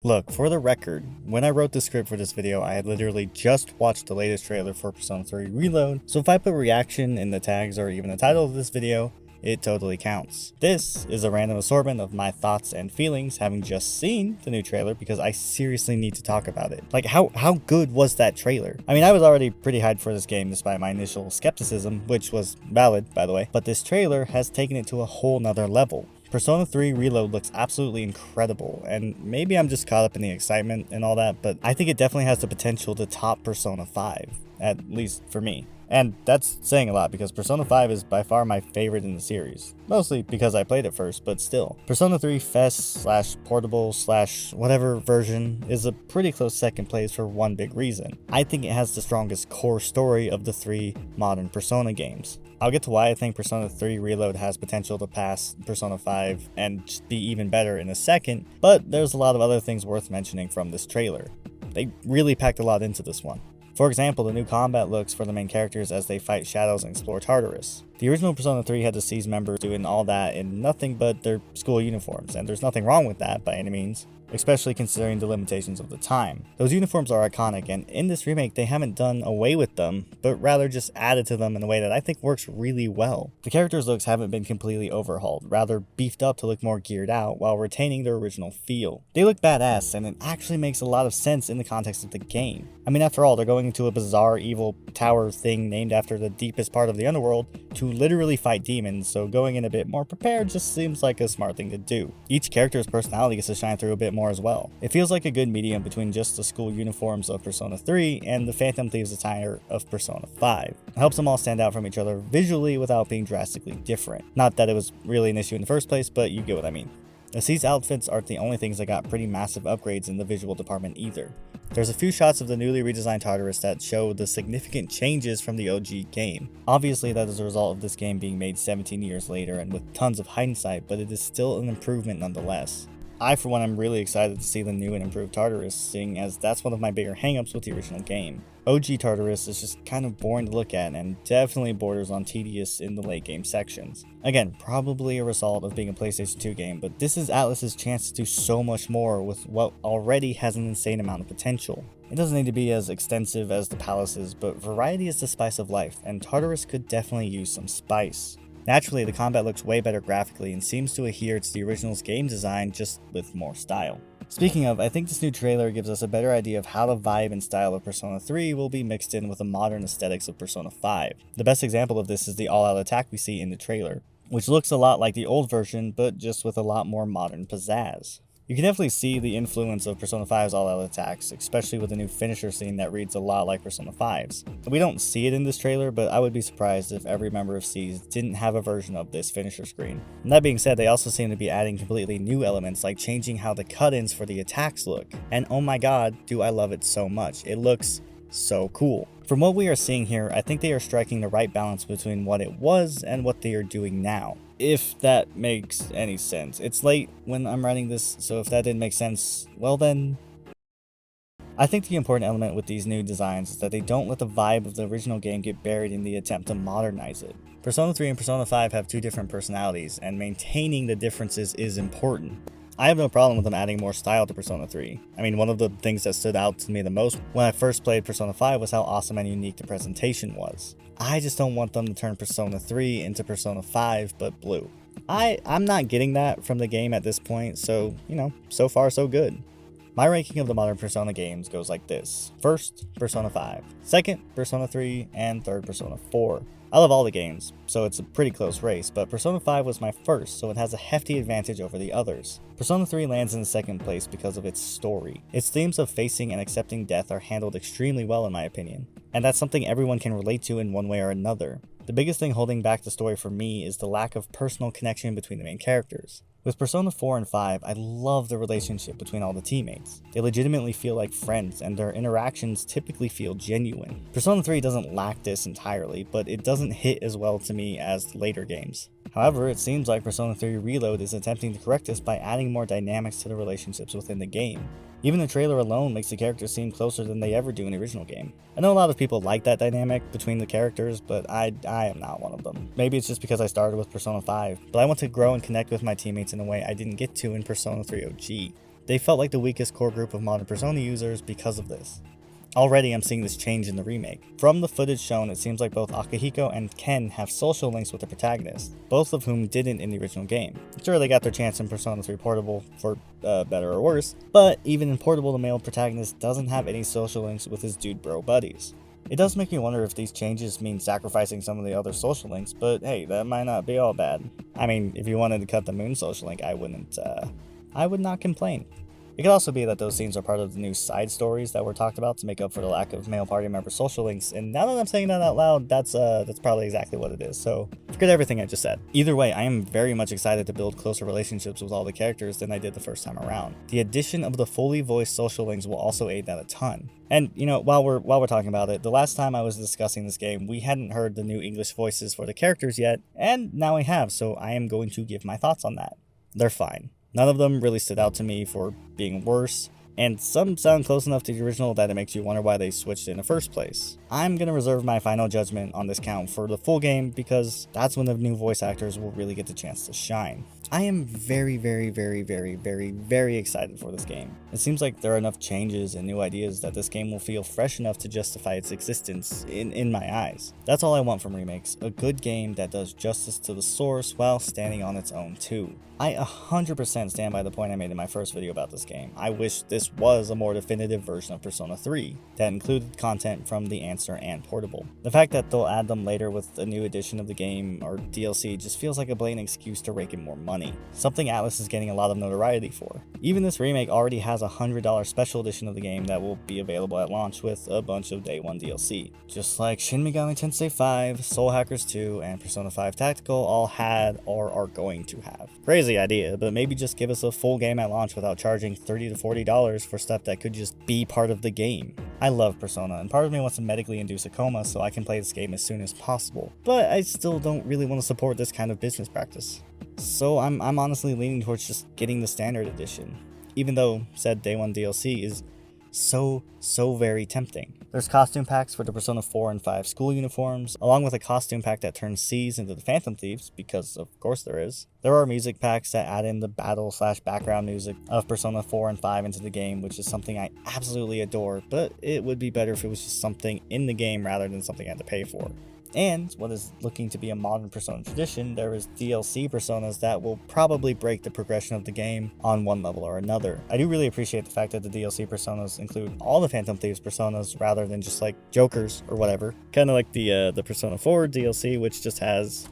Look, for the record, when I wrote the script for this video, I had literally just watched the latest trailer for Persona 3 Reload, so if I put reaction in the tags or even the title of this video, it totally counts. This is a random assortment of my thoughts and feelings having just seen the new trailer because I seriously need to talk about it. Like, how good was that trailer? I mean, I was already pretty hyped for this game despite my initial skepticism, which was valid, by the way, but this trailer has taken it to a whole nother level. Persona 3 Reload looks absolutely incredible, and maybe I'm just caught up in the excitement and all that, but I think it definitely has the potential to top Persona 5, at least for me. And that's saying a lot because Persona 5 is by far my favorite in the series. Mostly because I played it first, but still. Persona 3 Fest / portable / whatever version is a pretty close second place for one big reason. I think it has the strongest core story of the three modern Persona games. I'll get to why I think Persona 3 Reload has potential to pass Persona 5 and just be even better in a second, but there's a lot of other things worth mentioning from this trailer. They really packed a lot into this one. For example, the new combat looks for the main characters as they fight shadows and explore Tartarus. The original Persona 3 had the C's members doing all that in nothing but their school uniforms, and there's nothing wrong with that by any means, especially considering the limitations of the time. Those uniforms are iconic, and in this remake they haven't done away with them, but rather just added to them in a way that I think works really well. The characters' looks haven't been completely overhauled, rather beefed up to look more geared out while retaining their original feel. They look badass, and it actually makes a lot of sense in the context of the game. I mean, after all, they're going into a bizarre evil tower thing named after the deepest part of the underworld to literally fight demons, so going in a bit more prepared just seems like a smart thing to do. Each character's personality gets to shine through a bit more as well. It feels like a good medium between just the school uniforms of Persona 3 and the Phantom Thieves attire of Persona 5. It helps them all stand out from each other visually without being drastically different. Not that it was really an issue in the first place, but you get what I mean. These outfits aren't the only things that got pretty massive upgrades in the visual department either. There's a few shots of the newly redesigned Tartarus that show the significant changes from the OG game. Obviously that is a result of this game being made 17 years later and with tons of hindsight, but it is still an improvement nonetheless. I, for one, am really excited to see the new and improved Tartarus, seeing as that's one of my bigger hangups with the original game. OG Tartarus is just kind of boring to look at and definitely borders on tedious in the late game sections. Again, probably a result of being a PlayStation 2 game, but this is Atlus's chance to do so much more with what already has an insane amount of potential. It doesn't need to be as extensive as the palaces, but variety is the spice of life, and Tartarus could definitely use some spice. Naturally, the combat looks way better graphically and seems to adhere to the original's game design, just with more style. Speaking of, I think this new trailer gives us a better idea of how the vibe and style of Persona 3 will be mixed in with the modern aesthetics of Persona 5. The best example of this is the all-out attack we see in the trailer, which looks a lot like the old version, but just with a lot more modern pizzazz. You can definitely see the influence of Persona 5's all-out attacks, especially with the new finisher scene that reads a lot like Persona 5's. We don't see it in this trailer, but I would be surprised if every member of C's didn't have a version of this finisher screen. And that being said, they also seem to be adding completely new elements like changing how the cut-ins for the attacks look. And oh my god, do I love it so much. It looks so cool. From what we are seeing here, I think they are striking the right balance between what it was and what they are doing now. If that makes any sense. It's late when I'm writing this, so if that didn't make sense, well then... I think the important element with these new designs is that they don't let the vibe of the original game get buried in the attempt to modernize it. Persona 3 and Persona 5 have two different personalities, and maintaining the differences is important. I have no problem with them adding more style to Persona 3. I mean, one of the things that stood out to me the most when I first played Persona 5 was how awesome and unique the presentation was. I just don't want them to turn Persona 3 into Persona 5, but blue. I'm not getting that from the game at this point, so, so far so good. My ranking of the modern Persona games goes like this. First, Persona 5. Second, Persona 3, and third, Persona 4. I love all the games, so it's a pretty close race, but Persona 5 was my first, so it has a hefty advantage over the others. Persona 3 lands in second place because of its story. Its themes of facing and accepting death are handled extremely well in my opinion, and that's something everyone can relate to in one way or another. The biggest thing holding back the story for me is the lack of personal connection between the main characters. With Persona 4 and 5, I love the relationship between all the teammates. They legitimately feel like friends, and their interactions typically feel genuine. Persona 3 doesn't lack this entirely, but it doesn't hit as well to me as later games. However, it seems like Persona 3 Reload is attempting to correct this by adding more dynamics to the relationships within the game. Even the trailer alone makes the characters seem closer than they ever do in the original game. I know a lot of people like that dynamic between the characters, but I am not one of them. Maybe it's just because I started with Persona 5, but I want to grow and connect with my teammates in a way I didn't get to in Persona 3 OG. They felt like the weakest core group of modern Persona users because of this. Already I'm seeing this change in the remake. From the footage shown, it seems like both Akihiko and Ken have social links with the protagonists, both of whom didn't in the original game. Sure, they got their chance in Persona 3 Portable, for better or worse, but even in Portable, the male protagonist doesn't have any social links with his dude bro buddies. It does make me wonder if these changes mean sacrificing some of the other social links, but hey, that might not be all bad. I mean, if you wanted to cut the moon social link, I would not complain. It could also be that those scenes are part of the new side stories that were talked about to make up for the lack of male party member social links, and now that I'm saying that out loud, that's probably exactly what it is, so forget everything I just said. Either way, I am very much excited to build closer relationships with all the characters than I did the first time around. The addition of the fully voiced social links will also aid that a ton. And, you know, while we're talking about it, the last time I was discussing this game, we hadn't heard the new English voices for the characters yet, and now we have, so I am going to give my thoughts on that. They're fine. None of them really stood out to me for being worse, and some sound close enough to the original that it makes you wonder why they switched in the first place. I'm gonna reserve my final judgment on this count for the full game because that's when the new voice actors will really get the chance to shine. I am very excited for this game. It seems like there are enough changes and new ideas that this game will feel fresh enough to justify its existence in my eyes. That's all I want from remakes, a good game that does justice to the source while standing on its own too. I 100% stand by the point I made in my first video about this game. I wish this was a more definitive version of Persona 3 that included content from the Answer and Portable. The fact that they'll add them later with a new edition of the game or DLC just feels like a blatant excuse to rake in more money, something Atlus is getting a lot of notoriety for. Even this remake already has a $100 special edition of the game that will be available at launch with a bunch of day one DLC, just like Shin Megami Tensei 5, Soul Hackers 2, and Persona 5 Tactical all had or are going to have. Crazy idea, but maybe just give us a full game at launch without charging $30 to $40 for stuff that could just be part of the game. I love Persona, and part of me wants to medically induce a coma so I can play this game as soon as possible, but I still don't really want to support this kind of business practice. So I'm honestly leaning towards just getting the standard edition, even though said day one DLC is so very tempting. There's costume packs for the Persona 4 and 5 school uniforms, along with a costume pack that turns C's into the Phantom Thieves, because of course there is. There are music packs that add in the battle/background music of Persona 4 and 5 into the game, which is something I absolutely adore, but it would be better if it was just something in the game rather than something I had to pay for. And what is looking to be a modern Persona tradition, there is DLC Personas that will probably break the progression of the game on one level or another. I do really appreciate the fact that the DLC Personas include all the Phantom Thieves Personas rather than just like Jokers or whatever. Kind of like the Persona 4 DLC, which just has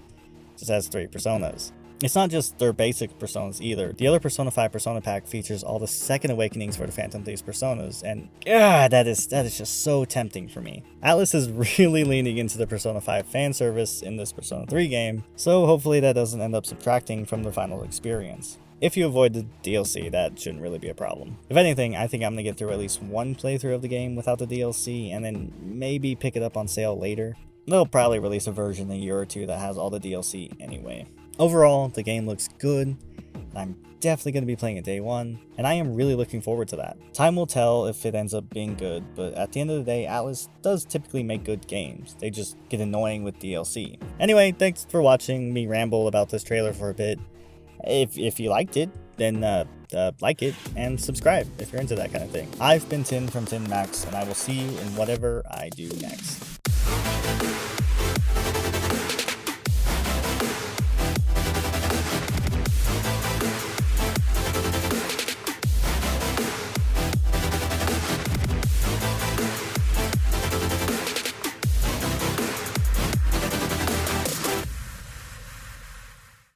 3 Personas. It's not just their basic Personas either. The other Persona 5 Persona Pack features all the second awakenings for the Phantom Thieves Personas, and that is just so tempting for me. Atlus is really leaning into the Persona 5 fan service in this Persona 3 game, so hopefully that doesn't end up subtracting from the final experience. If you avoid the DLC, that shouldn't really be a problem. If anything, I think I'm gonna get through at least one playthrough of the game without the DLC, and then maybe pick it up on sale later. They'll probably release a version in a year or two that has all the DLC anyway. Overall, the game looks good, and I'm definitely going to be playing it day one, and I am really looking forward to that. Time will tell if it ends up being good, but at the end of the day, Atlus does typically make good games. They just get annoying with DLC. Anyway, thanks for watching me ramble about this trailer for a bit. If you liked it, then like it and subscribe if you're into that kind of thing. I've been Tin from Tin Maxx, and I will see you in whatever I do next.